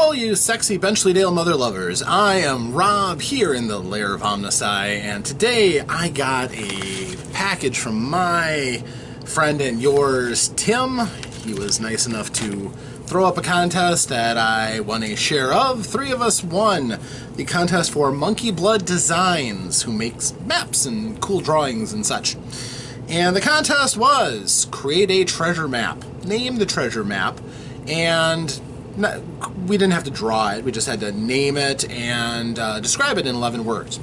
Hello, you sexy Benchleydale mother lovers. I am Rob here in the Lair of OmnusI, and today I got a package from my friend and yours, Tim. He was nice enough to throw up a contest that I won a share of. 3 of us won the contest for Monkeyblood Designs, who makes maps and cool drawings and such. And the contest was create a treasure map, name the treasure map, and we didn't have to draw it, we just had to name it and describe it in 11 words.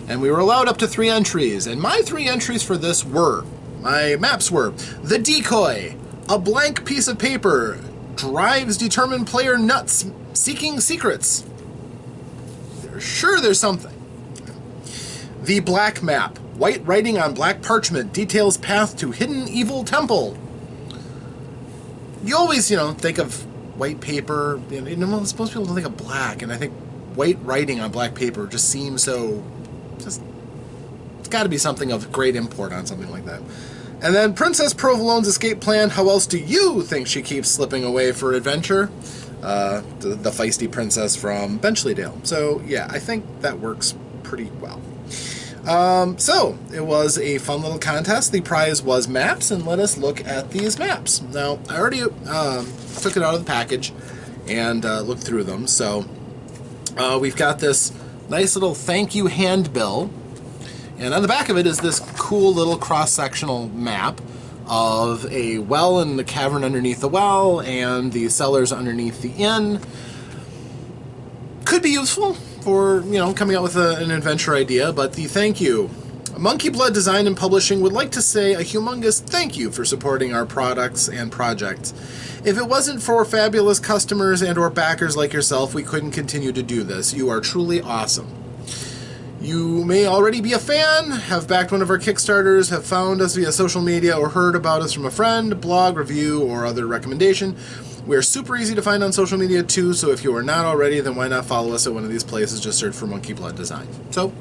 And we were allowed up to 3 entries, and my 3 entries for this were, my maps were, the decoy, a blank piece of paper, drives determined player nuts, seeking secrets. Sure, there's something. The black map, white writing on black parchment, details path to hidden evil temple. You always, think of white paper, most people don't think of black, and I think white writing on black paper just seems so, it's got to be something of great import on something like that. And then Princess Provolone's escape plan, how else do you think she keeps slipping away for adventure? The feisty princess from Benchleydale. So yeah, I think that works pretty well. So it was a fun little contest. The prize was maps, and let us look at these maps. Now, I already took it out of the package and looked through them. So we've got this nice little thank you handbill, and on the back of it is this cool little cross-sectional map of a well and the cavern underneath the well and the cellars underneath the inn. Could be useful for, coming up with an adventure idea, but the thank you. Monkeyblood Design and Publishing would like to say a humongous thank you for supporting our products and projects. If it wasn't for fabulous customers and or backers like yourself, we couldn't continue to do this. You are truly awesome. You may already be a fan, have backed one of our Kickstarters, have found us via social media, or heard about us from a friend, blog, review, or other recommendation. We're super easy to find on social media too, so if you are not already, then why not follow us at one of these places? Just search for Monkeyblood Design. So,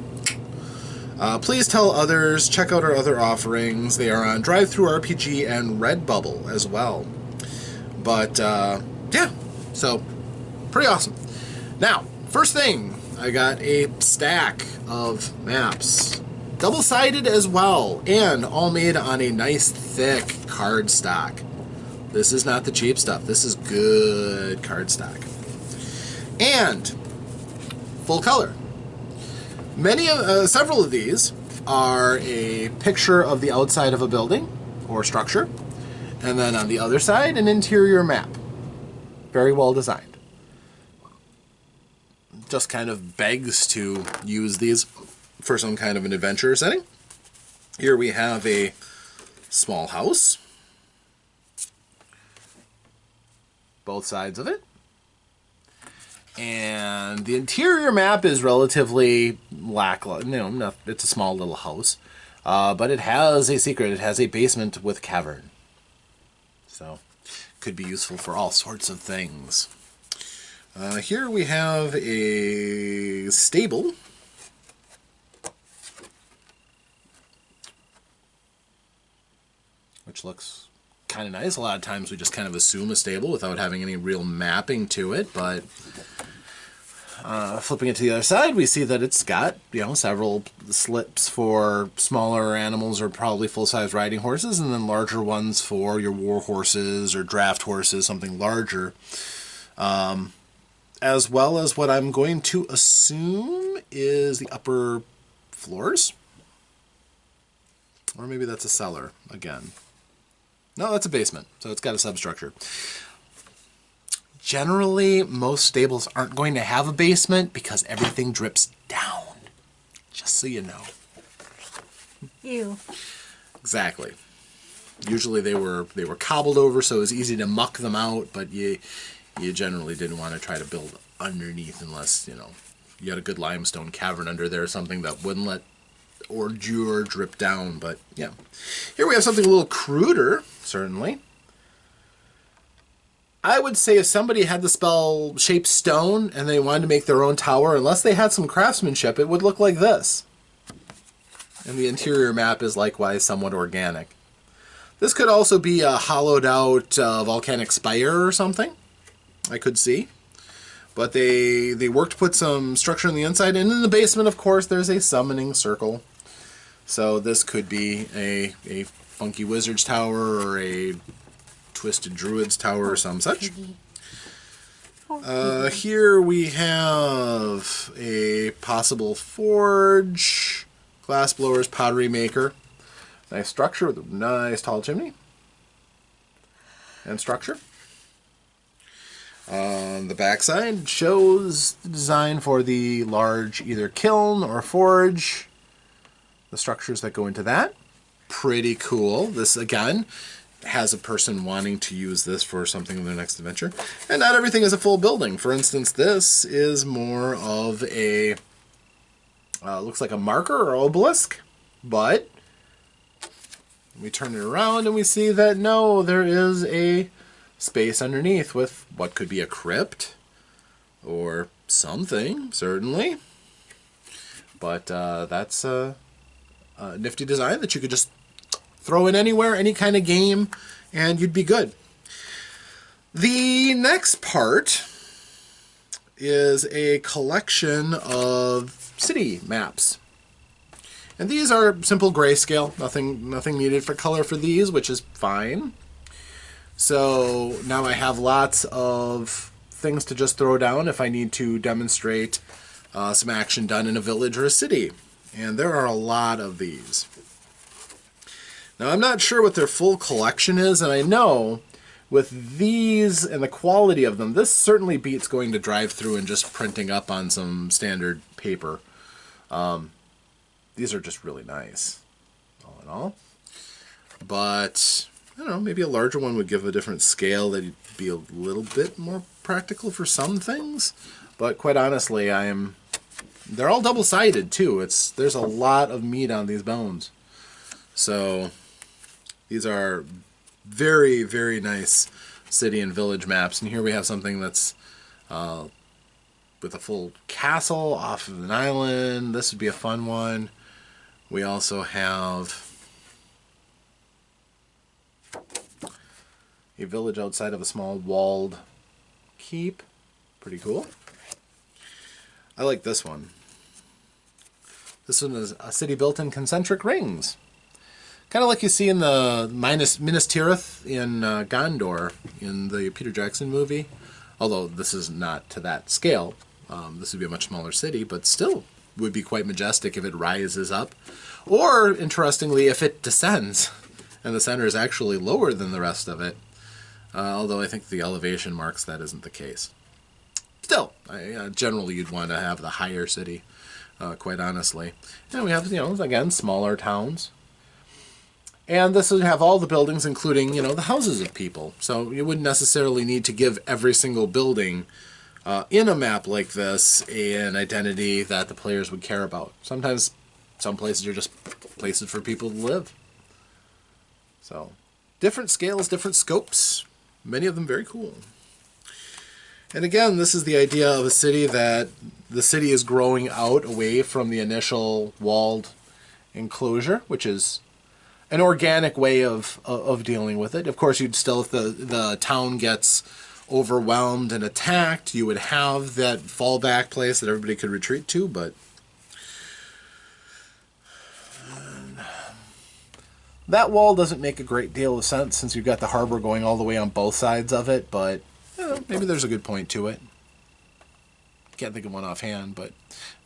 please tell others, check out our other offerings. They are on DriveThruRPG and Redbubble as well. But, yeah, so, pretty awesome. Now, first thing, I got a stack of maps. Double-sided as well, and all made on a nice thick cardstock. This is not the cheap stuff. This is good cardstock. And full color. Several of these are a picture of the outside of a building or structure, and then on the other side, an interior map. Very well designed. Just kind of begs to use these for some kind of an adventure setting. Here we have a small house. Both sides of it. And the interior map is relatively lackluster. It's a small little house. But it has a secret. It has a basement with cavern. So, could be useful for all sorts of things. Here we have a stable. Which looks kind of nice. A lot of times we just kind of assume a stable without having any real mapping to it, but flipping it to the other side, we see that it's got, several slips for smaller animals or probably full-size riding horses, and then larger ones for your war horses or draft horses, something larger. As well as what I'm going to assume is the upper floors. Or maybe that's a cellar again. No, that's a basement, so it's got a substructure. Generally, most stables aren't going to have a basement because everything drips down. Just so you know. Ew. Exactly. Usually they were cobbled over, so it was easy to muck them out, but you generally didn't want to try to build underneath unless, you had a good limestone cavern under there or something that wouldn't let ordure drip down, but yeah. Here we have something a little cruder, certainly. I would say if somebody had the spell shape stone and they wanted to make their own tower, unless they had some craftsmanship, it would look like this. And the interior map is likewise somewhat organic. This could also be a hollowed out volcanic spire or something, I could see. But they worked to put some structure on the inside, and in the basement, of course, there's a summoning circle. So this could be a funky wizard's tower or a twisted druid's tower or some such. Here we have a possible forge, glass blowers, pottery maker. Nice structure with a nice tall chimney and structure. On the backside shows the design for the large either kiln or forge. The structures that go into that. Pretty cool. This, again, has a person wanting to use this for something in their next adventure. And not everything is a full building. For instance, this is more of a, looks like a marker or obelisk, but we turn it around and we see that no, there is a space underneath with what could be a crypt or something, certainly. But that's a nifty design that you could just throw in anywhere, any kind of game, and you'd be good. The next part is a collection of city maps. And these are simple grayscale, nothing needed for color for these, which is fine. So now I have lots of things to just throw down if I need to demonstrate some action done in a village or a city. And there are a lot of these. Now I'm not sure what their full collection is, and I know with these and the quality of them, this certainly beats going to drive through and just printing up on some standard paper. These are just really nice, all in all. But I don't know, maybe a larger one would give a different scale that'd be a little bit more practical for some things. But quite honestly, they're all double-sided too. There's a lot of meat on these bones. So these are very, very nice city and village maps. And here we have something that's with a full castle off of an island. This would be a fun one. We also have a village outside of a small walled keep. Pretty cool. I like this one. This one is a city built in concentric rings. Kind of like you see in the Minas Tirith in Gondor in the Peter Jackson movie. Although this is not to that scale. This would be a much smaller city, but still would be quite majestic if it rises up. Or, interestingly, if it descends and the center is actually lower than the rest of it. Although I think the elevation marks that isn't the case. Still, generally you'd want to have the higher city, quite honestly. And we have, again, smaller towns. And this would have all the buildings, including, the houses of people. So you wouldn't necessarily need to give every single building in a map like this an identity that the players would care about. Sometimes some places are just places for people to live. So different scales, different scopes, many of them very cool. And again, this is the idea of a city that the city is growing out away from the initial walled enclosure, which is an organic way of dealing with it. Of course, you'd still, if the town gets overwhelmed and attacked, you would have that fallback place that everybody could retreat to, but that wall doesn't make a great deal of sense since you've got the harbor going all the way on both sides of it, but maybe there's a good point to it. Can't think of one offhand, but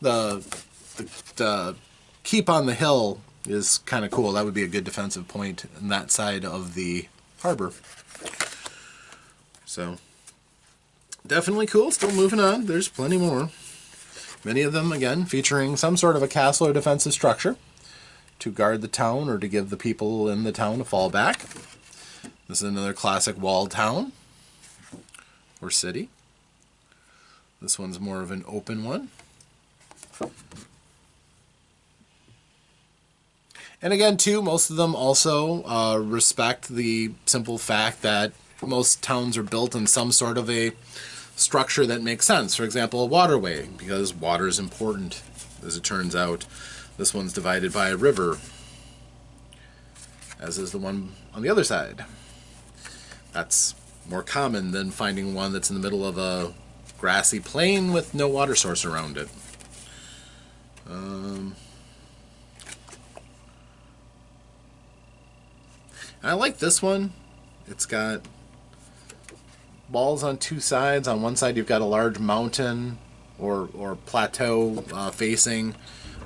the keep on the hill is kind of cool. That would be a good defensive point on that side of the harbor. So definitely cool. Still moving on. There's plenty more. Many of them, again, featuring some sort of a castle or defensive structure to guard the town or to give the people in the town a fallback. This is another classic walled town or city. This one's more of an open one. And again, too, most of them also respect the simple fact that most towns are built in some sort of a structure that makes sense. For example, a waterway, because water is important, as it turns out. This one's divided by a river, as is the one on the other side. That's more common than finding one that's in the middle of a grassy plain with no water source around it. I like this one. It's got walls on two sides. On one side you've got a large mountain or plateau facing,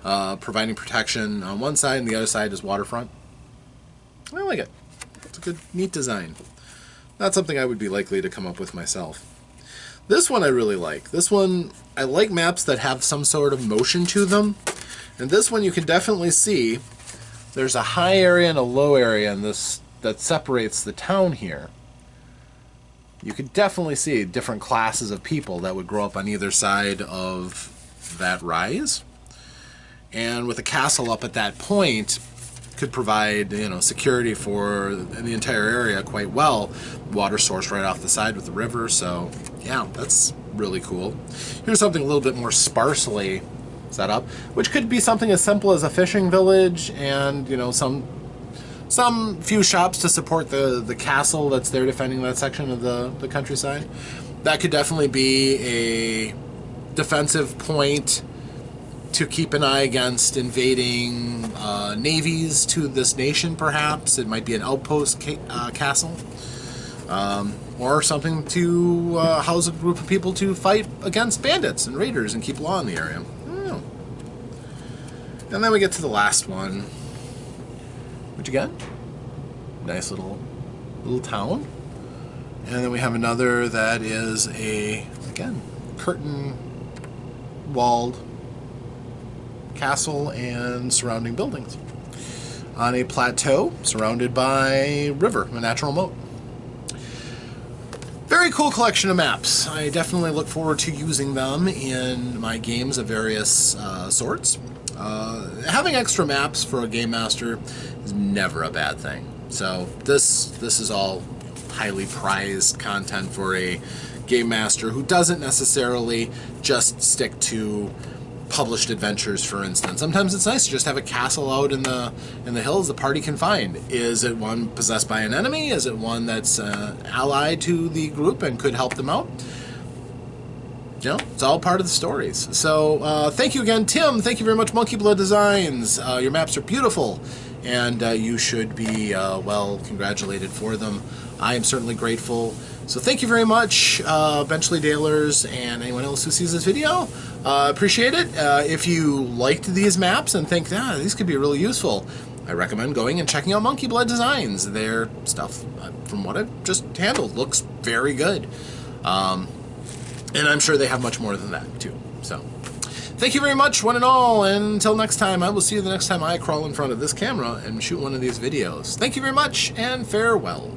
providing protection on one side, and the other side is waterfront. I like it. It's a good, neat design. Not something I would be likely to come up with myself. This one I really like. This one, I like maps that have some sort of motion to them. And this one you can definitely see there's a high area and a low area in this that separates the town here. You could definitely see different classes of people that would grow up on either side of that rise. And with a castle up at that point, could provide, you know, security for the entire area quite well. Water source right off the side with the river, so yeah, that's really cool. Here's something a little bit more sparsely set up, which could be something as simple as a fishing village and, you know, some few shops to support the castle that's there defending that section of the countryside. That could definitely be a defensive point to keep an eye against invading navies to this nation, perhaps. It might be an outpost castle. Or something to house a group of people to fight against bandits and raiders and keep law in the area. I don't know. And then we get to the last one. Which again, nice little town. And then we have another that is again, curtain-walled castle and surrounding buildings on a plateau surrounded by river, a natural moat. Very cool collection of maps. I definitely look forward to using them in my games of various sorts. Having extra maps for a game master is never a bad thing. So this is all highly prized content for a game master who doesn't necessarily just stick to published adventures, for instance. Sometimes it's nice to just have a castle out in the hills the party can find. Is it one possessed by an enemy? Is it one that's allied to the group and could help them out? You know, it's all part of the stories. So thank you again, Tim. Thank you very much, Monkeyblood Designs. Your maps are beautiful, and you should be well congratulated for them. I am certainly grateful. So thank you very much, Benchleydalers and anyone else who sees this video. Appreciate it. If you liked these maps and think, these could be really useful, I recommend going and checking out Monkeyblood Designs. Their stuff, from what I've just handled, looks very good. And I'm sure they have much more than that, too. So, thank you very much, one and all, and until next time, I will see you the next time I crawl in front of this camera and shoot one of these videos. Thank you very much, and farewell.